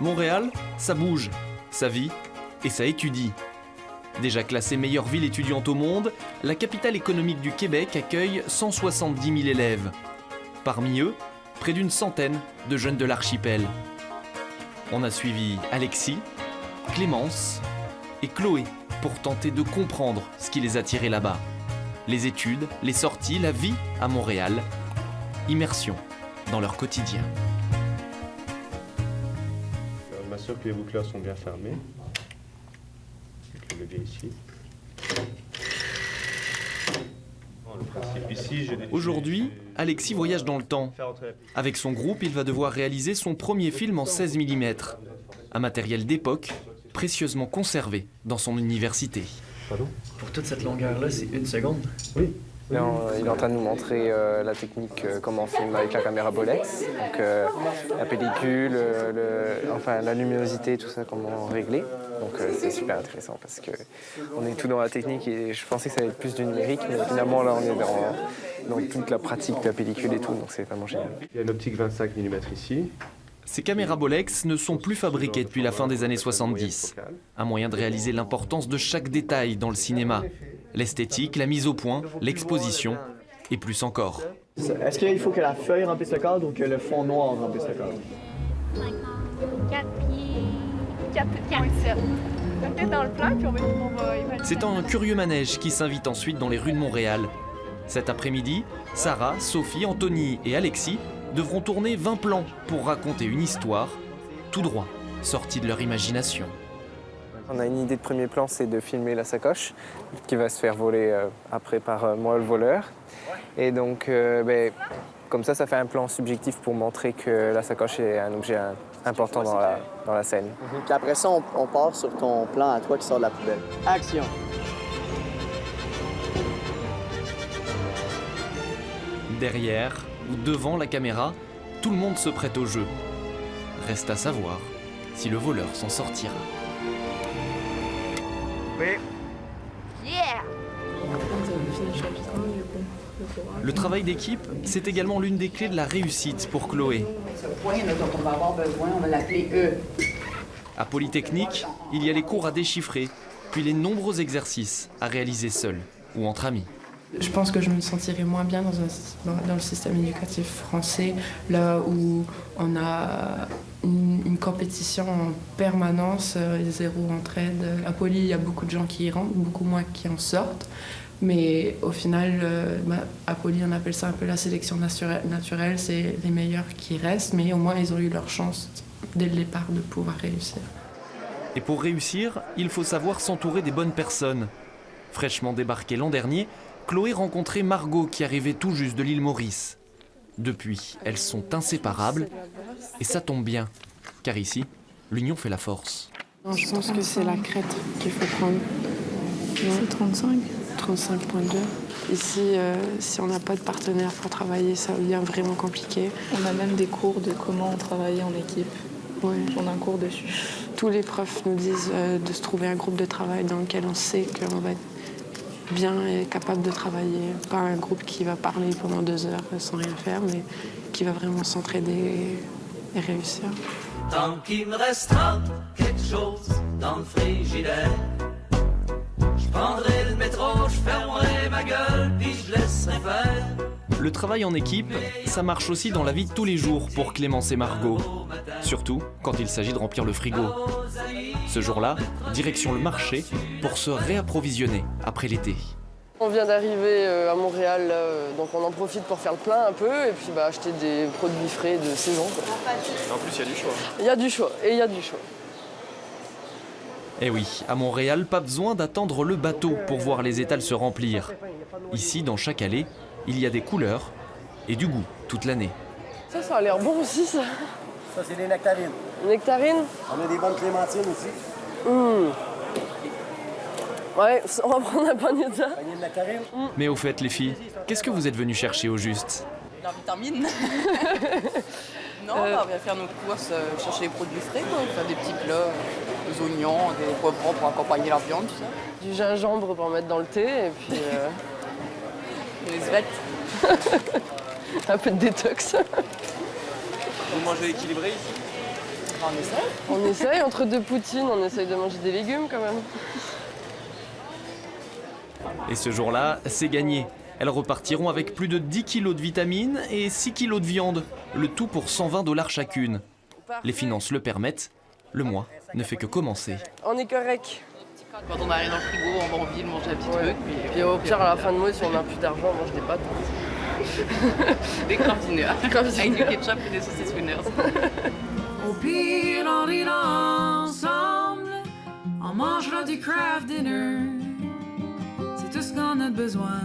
Montréal, ça bouge, ça vit et ça étudie. Déjà classée meilleure ville étudiante au monde, la capitale économique du Québec accueille 170 000 élèves. Parmi eux, près d'une centaine de jeunes de l'archipel. On a suivi Alexis, Clémence et Chloé pour tenter de comprendre ce qui les attirait là-bas. Les études, les sorties, la vie à Montréal. Immersion dans leur quotidien. Je m'assure que les boucleurs sont bien fermés. Avec le levier ici. Aujourd'hui, Alexis voyage dans le temps. Avec son groupe, il va devoir réaliser son premier film en 16 mm. Un matériel d'époque, précieusement conservé dans son université. Pardon ? Pour toute cette longueur-là, c'est 1 seconde? Oui. Là, il est en train de nous montrer la technique, comment on filme avec la caméra Bolex. Donc la pellicule, la luminosité, tout ça, comment régler. Donc c'est super intéressant parce qu'on est tout dans la technique et je pensais que ça allait être plus du numérique, mais finalement là on est dans toute la pratique de la pellicule et tout, donc c'est vraiment génial. Il y a une optique 25 mm ici. Ces caméras Bolex ne sont plus fabriquées depuis la fin des années 70. Un moyen de réaliser l'importance de chaque détail dans le cinéma. L'esthétique, la mise au point, l'exposition et plus encore. Est-ce qu'il faut que la feuille remplisse le cadre ou que le fond noir remplisse le cadre? 4 pieds, 4,7. Peut-être dans le plan, puis on va évaluer. C'est un curieux manège qui s'invite ensuite dans les rues de Montréal. Cet après-midi, Sarah, Sophie, Anthony et Alexis devront tourner 20 plans pour raconter une histoire, tout droit, sortie de leur imagination. On a une idée de premier plan, c'est de filmer la sacoche qui va se faire voler après par moi le voleur. Et donc, comme ça fait un plan subjectif pour montrer que la sacoche est un objet important dans la scène. Puis après ça, on part sur ton plan à toi qui sort de la poubelle. Action! Derrière ou devant la caméra, tout le monde se prête au jeu. Reste à savoir si le voleur s'en sortira. Oui. Yeah! Le travail d'équipe, c'est également l'une des clés de la réussite pour Chloé. Ce point dont on va avoir besoin, on va l'appeler E. À Polytechnique, il y a les cours à déchiffrer, puis les nombreux exercices à réaliser seuls ou entre amis. Je pense que je me sentirais moins bien dans le système éducatif français, là où on a une compétition en permanence, zéro entraide. À Poly, il y a beaucoup de gens qui y rentrent, beaucoup moins qui en sortent. Mais au final, à Poly, on appelle ça un peu la sélection naturelle. C'est les meilleurs qui restent, mais au moins, ils ont eu leur chance dès le départ de pouvoir réussir. Et pour réussir, il faut savoir s'entourer des bonnes personnes. Fraîchement débarquée l'an dernier, Chloé rencontrait Margot qui arrivait tout juste de l'île Maurice. Depuis, elles sont inséparables et ça tombe bien, car ici, l'union fait la force. Non, je pense que c'est la crête qu'il faut prendre. C'est 35. 35.2. Ici, si on n'a pas de partenaire pour travailler, ça devient vraiment compliqué. On a même des cours de comment travailler en équipe. Ouais. On a un cours dessus. Tous les profs nous disent de se trouver un groupe de travail dans lequel on sait qu'on va être bien et capable de travailler. Pas un groupe qui va parler pendant 2 heures sans rien faire, mais qui va vraiment s'entraider et réussir. Tant qu'il me restera quelque chose dans le frigidaire, je prendrai le métro, je fermerai ma gueule, puis je laisserai faire. Le travail en équipe, ça marche aussi dans la vie de tous les jours pour Clémence et Margot. Surtout quand il s'agit de remplir le frigo. Ce jour-là, direction le marché pour se réapprovisionner après l'été. On vient d'arriver à Montréal, donc on en profite pour faire le plein un peu et puis acheter des produits frais de saison. En plus, il y a du choix. Il y a du choix, et il y a du choix. Eh oui, à Montréal, pas besoin d'attendre le bateau pour voir les étals se remplir. Ici, dans chaque allée, il y a des couleurs et du goût toute l'année. Ça a l'air bon aussi, ça. Ça, c'est des nectarines. Nectarines? On a des bonnes clémentines aussi. Ouais, on va prendre un panier de ça. Panier de nectarines. Mais au fait, les filles, qu'est-ce que vous êtes venues chercher au juste? La vitamine. Non, on vient faire nos courses, chercher les produits frais, quoi. Faire des petits plats, des oignons, des poivrons pour accompagner la viande, tout ça. Du gingembre pour mettre dans le thé et puis... Des svettes. un peu de détox. Vous mangez équilibré ici? On essaie. On essaye, entre deux poutines, on essaye de manger des légumes quand même. Et ce jour-là, c'est gagné. Elles repartiront avec plus de 10 kilos de vitamines et 6 kilos de viande, le tout pour 120 $ chacune. Les finances le permettent, le mois ne fait que commencer. On est correct. Quand on arrive dans le frigo, on va en ville manger un petit truc. Puis au pire, à la fin de mois, si on n'a plus d'argent, on mange des pâtes. Des craft dinner. Avec du ketchup et des saucisses winners. Au pire, on dînera ensemble, on mangera du craft dinner. C'est tout ce qu'on a besoin.